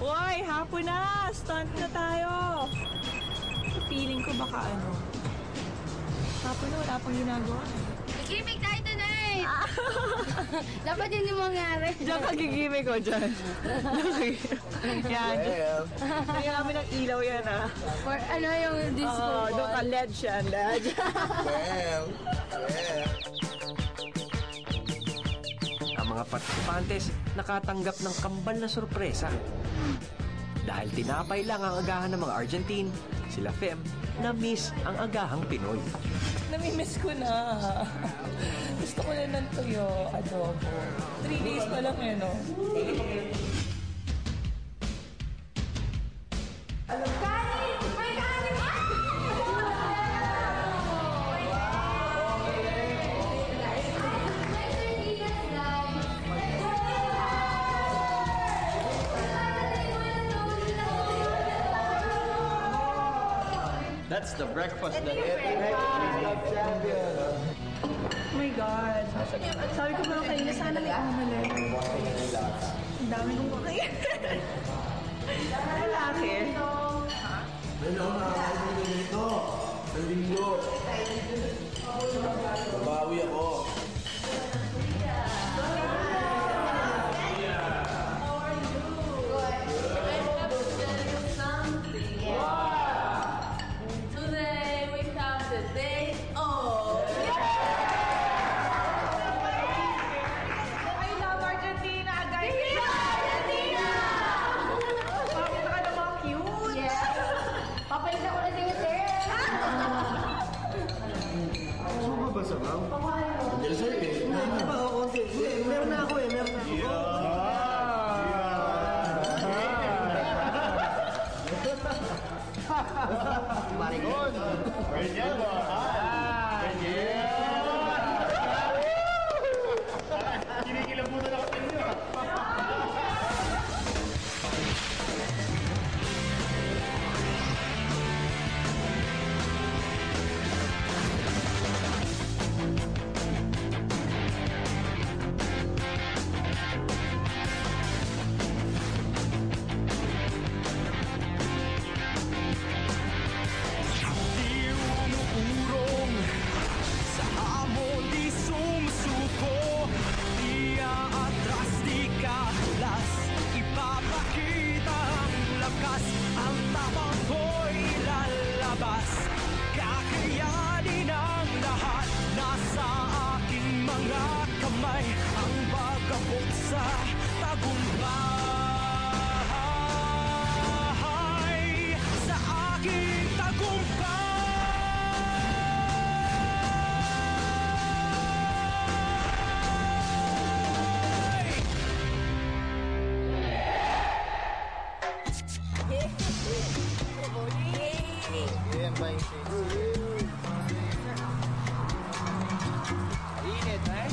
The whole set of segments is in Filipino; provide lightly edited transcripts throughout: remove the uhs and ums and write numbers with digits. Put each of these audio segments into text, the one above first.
Uy, hapon na! Stunt na tayo! Feeling ko baka ano. Hapon na, wala pang ginagawa. Gimmick tayo tonight! Dapat yun yung mangyari. Diyan ka gigimik ko dyan. Yan. Lagyan namin ng ilaw yan ah. For ano yung disco ball? Doon ka LED siya, LED. Ang mga partisipantes nakatanggap ng kambal na sorpresa. Dahil tinapay lang ang agahan ng mga Argentine, sila Fem na-miss ang agahang Pinoy. Namimiss ko na. Gusto ko na ng tuyo, adobo. 3 days pa lang yun, no? Kanin! May kanin! That's the breakfast that Oh my God. Sabi ko mga kanina, sana may omelette. Ang dami kong kakain. Lalaki. Babawi ako. Today we have the day off. I love Argentina, guys. Argentina! Bakit ka naman cute? Yes. Papalit ako na din sir. Gusto mo ba sabaw? Hindi sa'yo eh. Hindi pa ako konti. Meron na ako eh. Meron na ako. Maricon! Kinikilabutan ako sa inyo. Di umuurong sa hamon, di sumusuko, di aatras, di kalas, ipapakita ang lakas, ang tapang ko'y lalabas, kakayanin ang lahat, nasa aking mga kamay, ang pagkabot sa tagumpay. Sa aking tagumpay. Ayan ba yung Init, eh?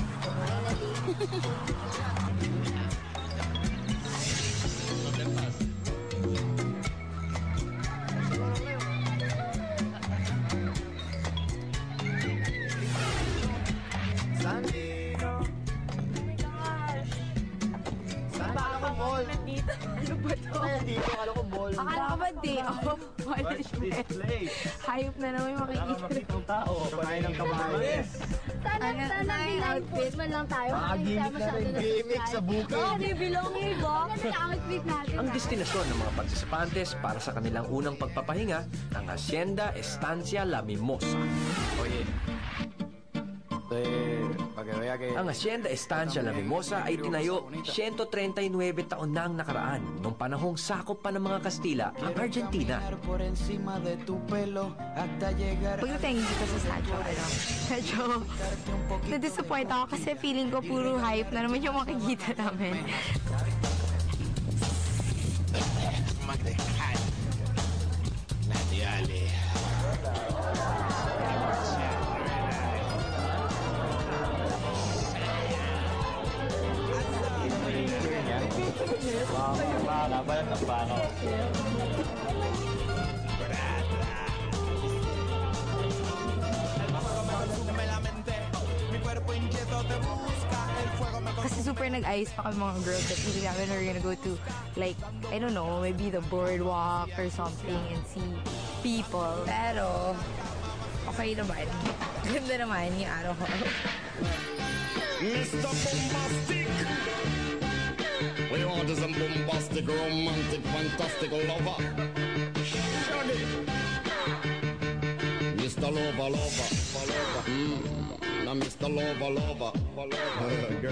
Sunday. Oh my gosh. Saan ba ako mall? Nandito. Ano ba to? Dito, akala ko mall. Akala ko ba day off? What's this place? Hayop na naman Wala kang makikita. makitang tao. Pagkain ng kabayan. Sana outfit man lang tayo. Gimmick na rin. Gimmick sa bukid. Oh, they belong here, go. Outfit natin. Ang destinasyon ng mga partisipantes para sa kanilang unang pagpapahinga, ang Hacienda Estancia La Mimosa. Oye. Para que vea que... Ang Hacienda Estancia La Mimosa ay tinayo 139 taon na ang nakaraan nung panahong sakop pa ng mga Kastila ang Argentina. Pagdating dito sa statue, medyo na-disappoint ako kasi feeling ko puro hype na naman yung makikita namin. Nabalat ng pano. Me la mente, mi cuerpo inquieto te busca, el fuego me Kasi super nag-ayos pa kami mga girls that usually namin we're gonna go to like, I don't know, maybe the boardwalk or something and see people. Pero, okay naman. Ganda naman yung araw ko. Mr. Bombastic. We want is a bombastic, romantic, fantastic lover. Shaggy. Mr. Lover, lover, lover. Now Mr. Lover, lover, lover. Girl.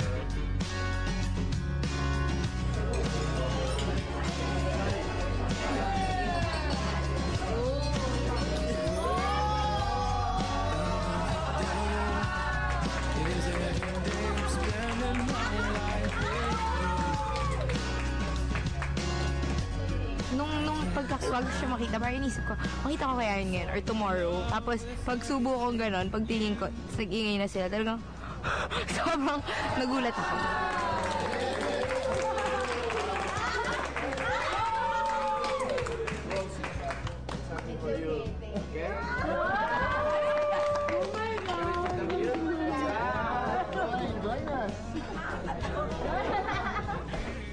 Nung pagkaswag siya makita, parang inisip ko, makita ko kaya yun ngayon or tomorrow. Tapos, pag subo ko gano'n, pagtingin ko, nag-ingay na sila, talagang sobrang nagulat ako.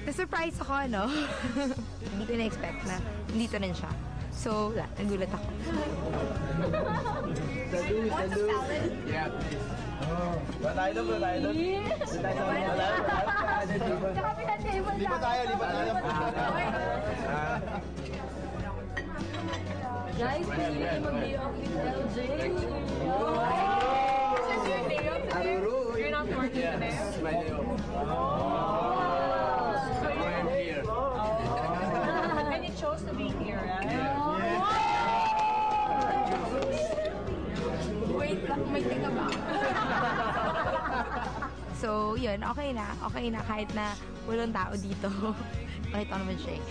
Na-surprise ako, no? Hindi ko na-expect na nandito rin siya. So, wala, nagulat ako. Lipat tayo. Guys, pwede natin mag-day off with LJ. Is your day off today? You're not working today? My day off. So I'm here. And you chose to be here, right? Wait lang, may tinga ba? So, yun, okay na. Okay na kahit na walang tao dito. Nakita ko naman siya eh.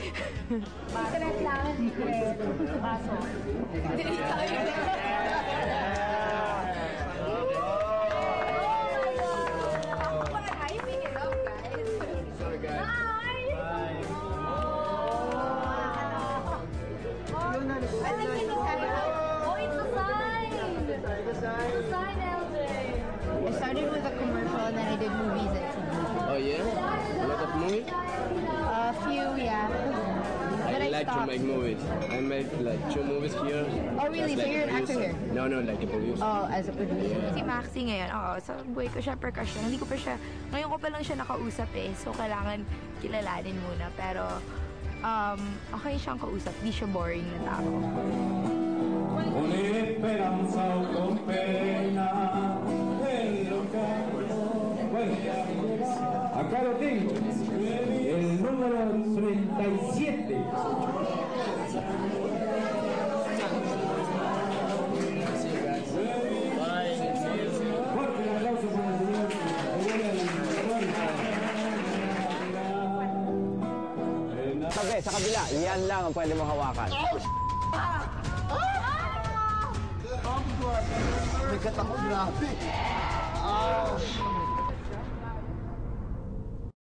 Secret lang. Secret. Baso. I started with a commercial and then I did movies at Oh yeah? A lot of movies? a few, yeah. But I like to stopped. make movies. I made like 2 movies here. Oh, really? As So you're an actor producer. here? No, like a producer. Oh, as a producer. Si Maxi ngayon, sa buhay ko siya percussion. Hindi ko pa siya, ngayon ko pa lang siya nakausap eh. So, kailangan kilalanin muna. Pero, okay siyang kausap. Di siya boring na tao. Con esperanza o con pena, en lo que acá lo tengo, el número 37. Fuerte el aplauso para el señor. Sabi, sa kabila, yan lang ang pwede mong hawakan. Bigat ako, grabe.